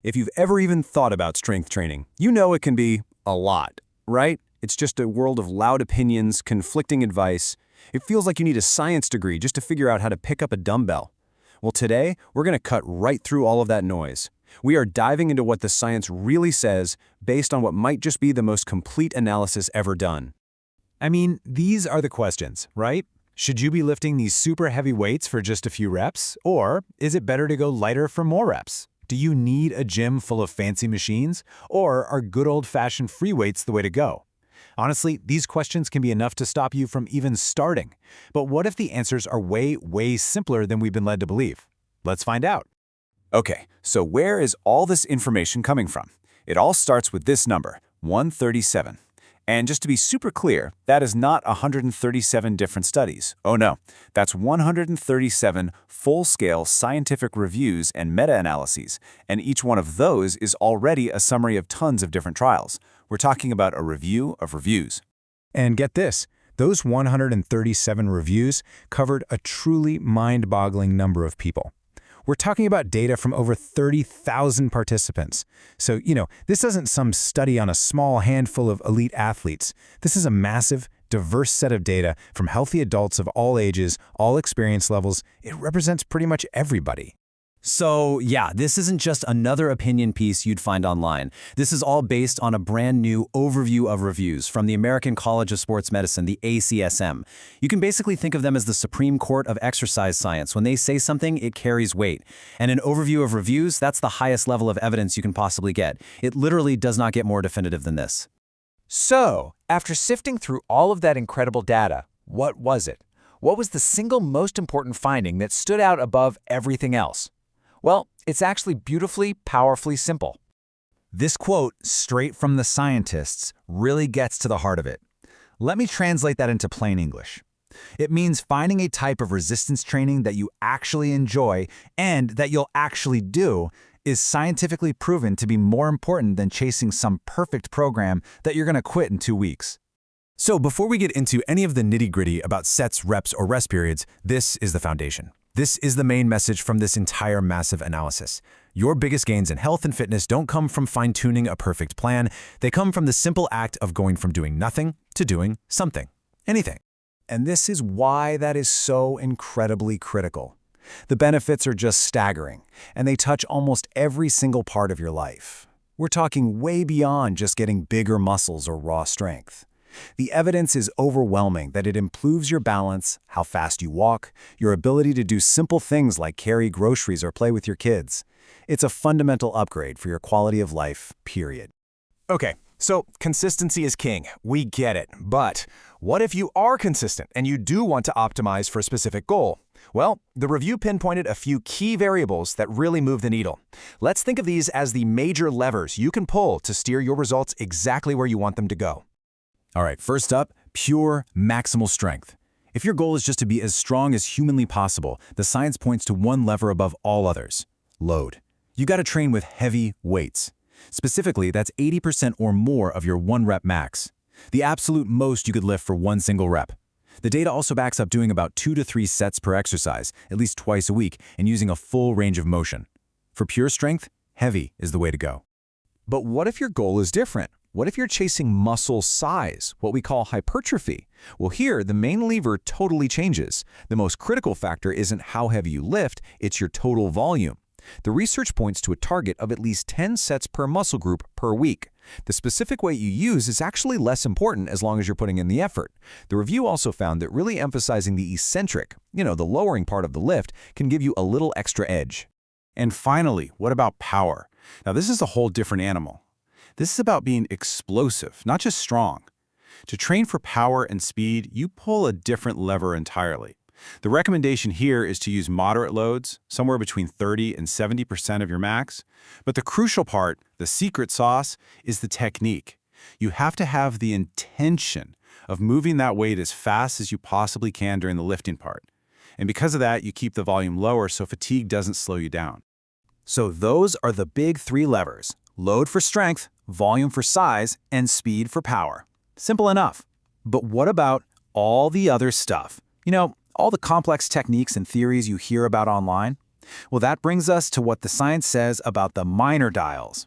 If you've ever even thought about strength training, you know it can be a lot, right? It's just a world of loud opinions, conflicting advice. It feels like you need a science degree just to figure out how to pick up a dumbbell. Well, today, we're going to cut right through all of that noise. We are diving into what the science really says based on what might just be the most complete analysis ever done. I mean, these are the questions, right? Should you be lifting these super heavy weights for just a few reps? Or is it better to go lighter for more reps? Do you need a gym full of fancy machines? Or are good old-fashioned free weights the way to go? Honestly, these questions can be enough to stop you from even starting. But what if the answers are way simpler than we've been led to believe? Let's find out. Okay, so where is all this information coming from? It all starts with this number, 137. And just to be super clear, that is not 137 different studies. Oh no, that's 137 full-scale scientific reviews and meta-analyses, and each one of those is already a summary of tons of different trials. We're talking about a review of reviews. And get this, those 137 reviews covered a truly mind-boggling number of people. We're talking about data from over 30,000 participants. So, this isn't some study on a small handful of elite athletes. This is a massive, diverse set of data from healthy adults of all ages, all experience levels. It represents pretty much everybody. So yeah, this isn't just another opinion piece you'd find online. This is all based on a brand new overview of reviews from the American College of Sports Medicine, the ACSM. You can basically think of them as the Supreme Court of exercise science. When they say something, it carries weight. And an overview of reviews, that's the highest level of evidence you can possibly get. It literally does not get more definitive than this. So, after sifting through all of that incredible data, what was it? What was the single most important finding that stood out above everything else? Well, it's actually beautifully, powerfully simple. This quote, straight from the scientists, really gets to the heart of it. Let me translate that into plain English. It means finding a type of resistance training that you actually enjoy and that you'll actually do is scientifically proven to be more important than chasing some perfect program that you're going to quit in 2 weeks. So before we get into any of the nitty-gritty about sets, reps, or rest periods, this is the foundation. This is the main message from this entire massive analysis. Your biggest gains in health and fitness don't come from fine-tuning a perfect plan. They come from the simple act of going from doing nothing to doing something. Anything. And this is why that is so incredibly critical. The benefits are just staggering, and they touch almost every single part of your life. We're talking way beyond just getting bigger muscles or raw strength. The evidence is overwhelming that it improves your balance, how fast you walk, your ability to do simple things like carry groceries or play with your kids. It's a fundamental upgrade for your quality of life, period. Okay, so consistency is king. We get it. But what if you are consistent and you do want to optimize for a specific goal? Well, the review pinpointed a few key variables that really move the needle. Let's think of these as the major levers you can pull to steer your results exactly where you want them to go. All right, first up, pure maximal strength. If your goal is just to be as strong as humanly possible, the science points to one lever above all others: load. You got to train with heavy weights. Specifically, that's 80% or more of your 1-rep max, the absolute most you could lift for one single rep. The data also backs up doing about 2 to 3 sets per exercise, at least twice a week, and using a full range of motion. For pure strength, heavy is the way to go. But what if your goal is different? What if you're chasing muscle size, what we call hypertrophy? Well, here, the main lever totally changes. The most critical factor isn't how heavy you lift, it's your total volume. The research points to a target of at least 10 sets per muscle group per week. The specific weight you use is actually less important as long as you're putting in the effort. The review also found that really emphasizing the eccentric, the lowering part of the lift, can give you a little extra edge. And finally, what about power? Now, this is a whole different animal. This is about being explosive, not just strong. To train for power and speed, you pull a different lever entirely. The recommendation here is to use moderate loads, somewhere between 30 and 70% of your max. But the crucial part, the secret sauce, is the technique. You have to have the intention of moving that weight as fast as you possibly can during the lifting part. And because of that, you keep the volume lower so fatigue doesn't slow you down. So those are the big 3 levers: load for strength, volume for size, and speed for power. Simple enough. But what about all the other stuff? All the complex techniques and theories you hear about online? Well, that brings us to what the science says about the minor dials.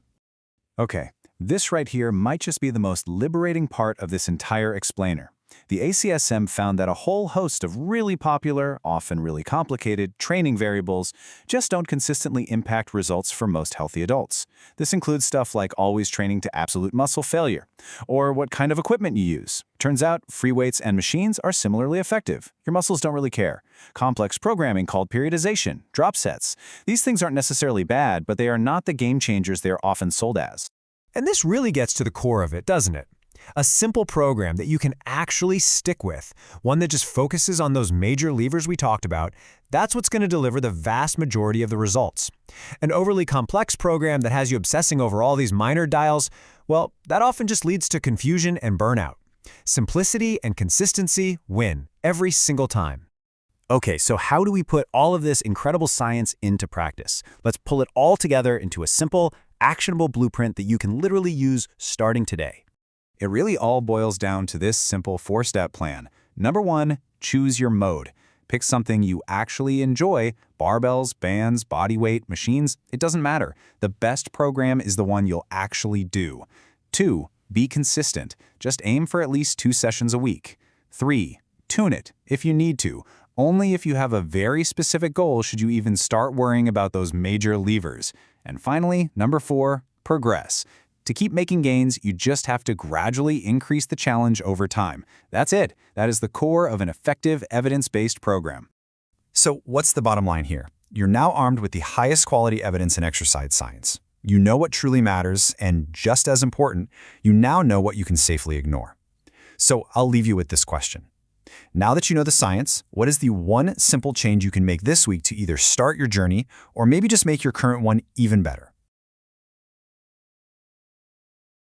Okay, this right here might just be the most liberating part of this entire explainer. The ACSM found that a whole host of really popular, often really complicated, training variables just don't consistently impact results for most healthy adults. This includes stuff like always training to absolute muscle failure, or what kind of equipment you use. Turns out, free weights and machines are similarly effective. Your muscles don't really care. Complex programming called periodization, drop sets. These things aren't necessarily bad, but they are not the game changers they are often sold as. And this really gets to the core of it, doesn't it? A simple program that you can actually stick with, one that just focuses on those major levers we talked about, that's what's going to deliver the vast majority of the results. An overly complex program that has you obsessing over all these minor dials, well, that often just leads to confusion and burnout. Simplicity and consistency win every single time. Okay, so how do we put all of this incredible science into practice? Let's pull it all together into a simple, actionable blueprint that you can literally use starting today. It really all boils down to this simple 4-step plan. Number 1, choose your mode. Pick something you actually enjoy. Barbells, bands, body weight, machines, it doesn't matter. The best program is the one you'll actually do. 2, be consistent. Just aim for at least 2 sessions a week. 3, tune it if you need to. Only if you have a very specific goal should you even start worrying about those major levers. And finally, number 4, progress. To keep making gains, you just have to gradually increase the challenge over time. That's it. That is the core of an effective, evidence-based program. So what's the bottom line here? You're now armed with the highest quality evidence in exercise science. You know what truly matters, and just as important, you now know what you can safely ignore. So I'll leave you with this question. Now that you know the science, what is the one simple change you can make this week to either start your journey or maybe just make your current one even better?